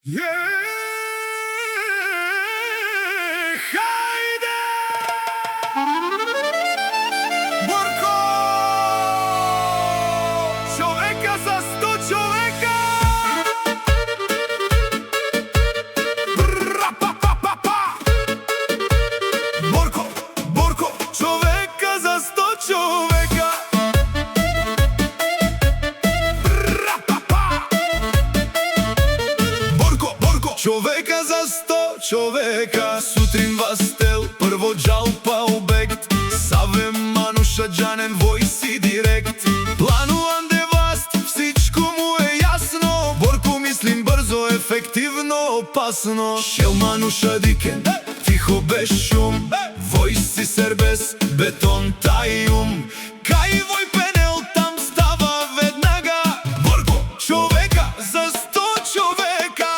Хајде! Борко! Човека за 100 човека! Борко! Борко! Човека за 100 човека! Човека за 100 човека. Сутрин Вастел, прво джалпа обект. Саве Мануша Джанен, Војси директ. Плануван деваст, всичко му е јасно. Борко мислим брзо, ефективно, опасно. Шел Мануша Дикен, тихо без шум. Војси Сербес, бетон тајум. Кај вој пенел, там става веднага. Борко, човека за 100 човека.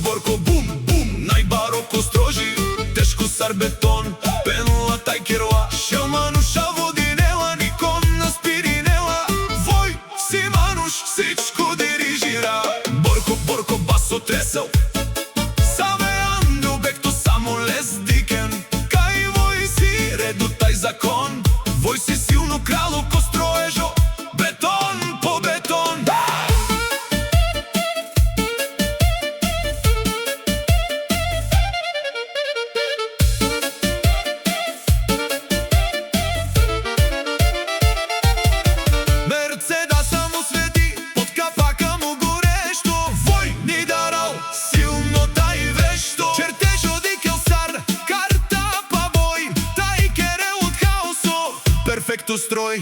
Борко, бум, бум, најбароко строжи. Тешко сар бетон, пенла тајкерла. Шел Мануша водинела, ником на спиринела. Вој си Мануш, всичко дирижира. Борко, басо тресел. Саве Андо, бекто само лес Дикен. Кај Војси, редо тај закон. Војси силно крало, ко строежо. Бетон по бетон. Мерцедеса му свети, под капака му горещо. Вој ни дарал силно тај вешто. Чертежо дикел сар, карта па бој. Тај керел од хаосо, перфекто строј.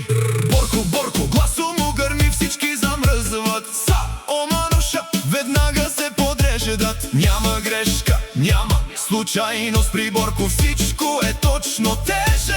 Борко, гласо му грми, всички замрзват. О Мануша, веднага се подреждат. Няма грешка, няма случајност при Борко. Всичко е точно, тежа